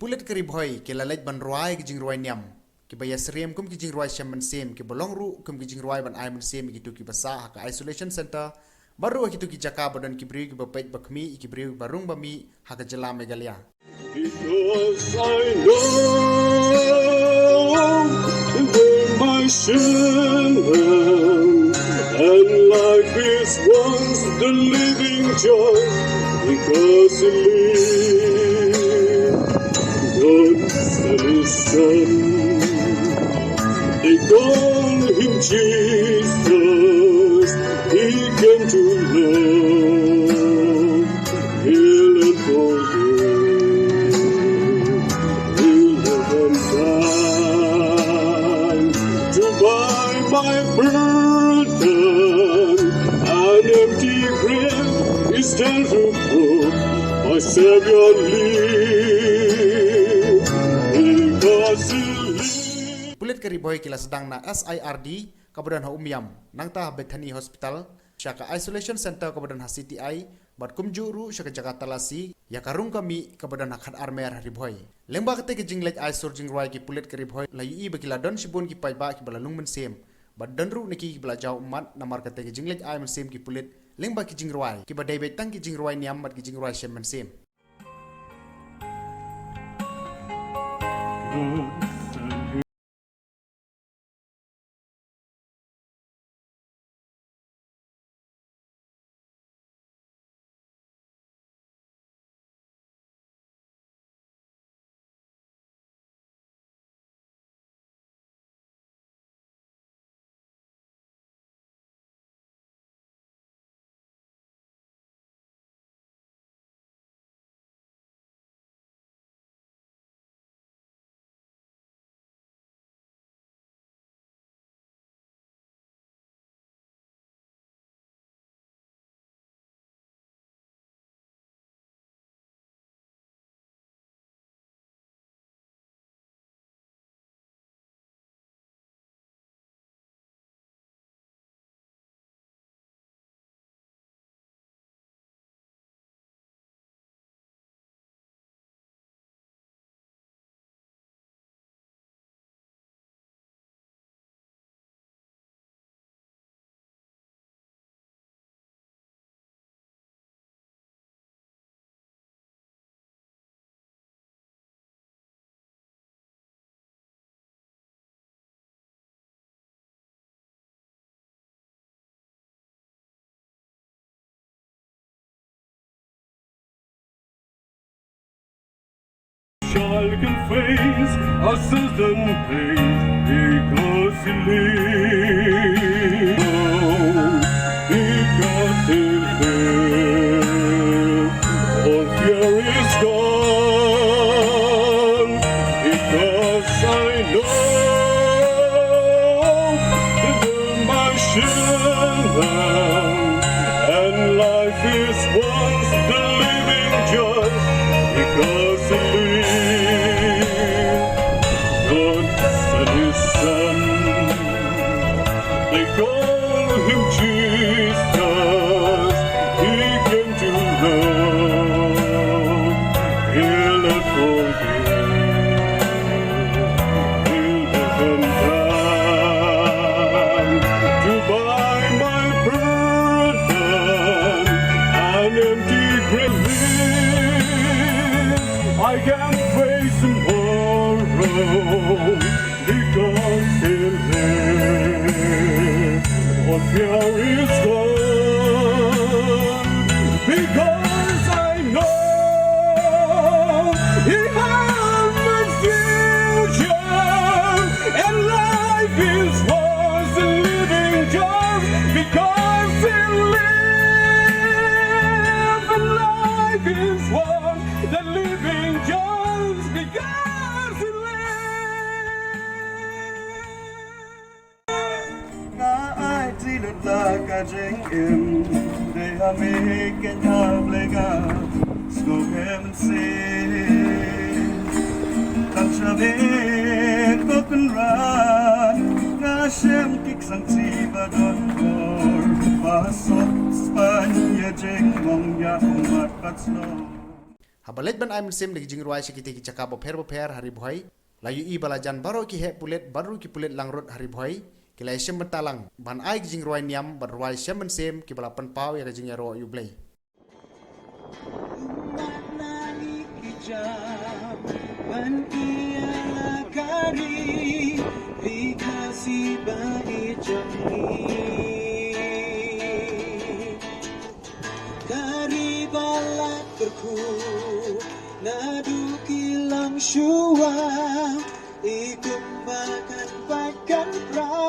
pulit kari boy ke lalet ban ruai ki jing ruai niam ki baya serem kum ki jing ruai sham ban sem ki bolong ru kum ki jing ruai ban ai ban sem ki tu ki basa ka isolation center baru ki tu ki jaka badan ki bri ki bapet bakmi ki bri barung bami ha ka jela megalia. Because I know where my sin went, and life is once the living just because He lived. God sent His Son, they call Him Jesus. He came to love, heal and forgive. To buy my burden, an empty grave is still to prove my Savior lives, because He lives. Pulit kari boy kila sedang na SIRD kabudan ha umyam nang ta Bethany Hospital syaka isolation center kabudan ha CTI bat kumjuru syaka Jakarta lasi ya karung kami kabudan ha khat armer hari boy lemba kate ke jinglej ai sur jing roi ki pulit kari boy la yi bakila don sibun ki pai ba ki balalung men sem bat danru niki ki bala jau umat namar kate ke jinglej ai men sem ki pulit lemba ki jing roi ki badai betang ki jing roi niam mat ki jing roi sem men sem. Child can face a certain pain because He lives. Because He lives, all fear is gone. Because I know that my sin and life is once the living just because He lives. God sent His Son, they call Him Jesus. He came to love, heal and forgive. He'll never die to buy my burden, an empty grave. I can face tomorrow because He lives. All fear is gone because I know He has my future, and life is worth living just because He lives, and life is worth the living just because He lives. Ai chỉ lượt là cả tranh em để ham mê cái nhà blega sầu em xin tăng trở về có cơn ra ngã xem kích sang chi và đón ngồi và sốt Spania tranh mong ya mặt bắt snow. Habalet ban ai sim lagi jingruai sekiti ki cakap boper hari boy. Layu i balajan baro ki he pulet baru ki pulet langrut hari boy. Kilai sem bentalang ban ai ki jingruai niam ban ruai sem ban sem ki balapan pau ya jing yaro yu blay. Man ialah kari dikasih baik jami kari balak berku nadu kilang syua ikut makan pakan pran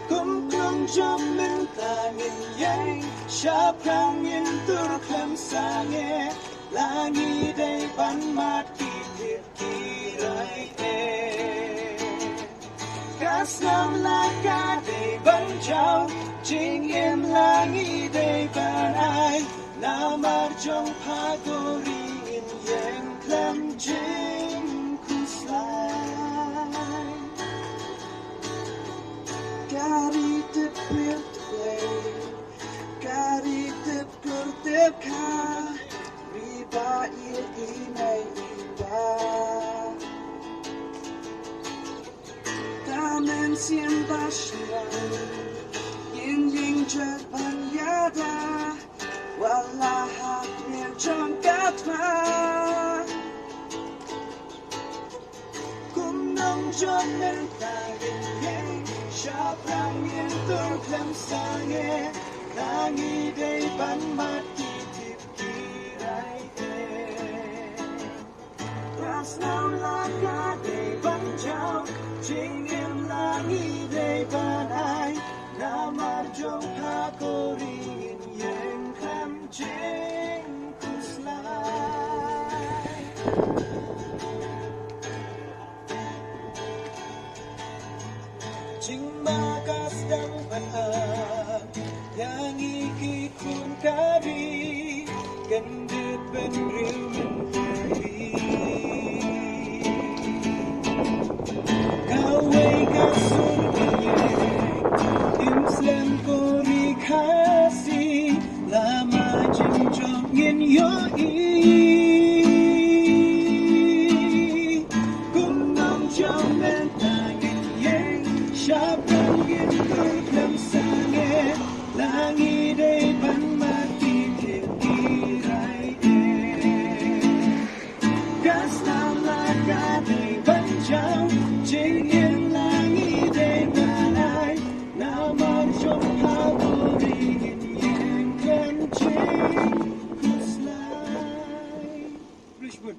kum jamin tangin yang syapangin turkam sange langi day ban mati kirai kasnam laka day ban jauh jing im langi day ban ai namar jong pagori in yang klam jing kuslai gari tepir play gari tepur tepka riba inay iba Kamen siemba siang Ying japan yada Wala hakmir jong katma Kumnong jong mentagin yang Syapang yang turklam sange Nangi day ban mati tip kirai Rasnau laka day ban jauh Jing im langi day ban ai Namar jong hakorin yang klam jing kuslai Jing bakas dan banat Yang ikikun kari Gendit benril menjadi Kawai kasun kenyek Imslam kori kasih Lama jenjong ngin yoi Kumang jong mentangin yang Syapang ngin kurklam sange Langi day ban mati kirai Gas nalaka day ban jauh Jing in langi day ban ai Namar jong haburin yang kan jing kuslai Rishwood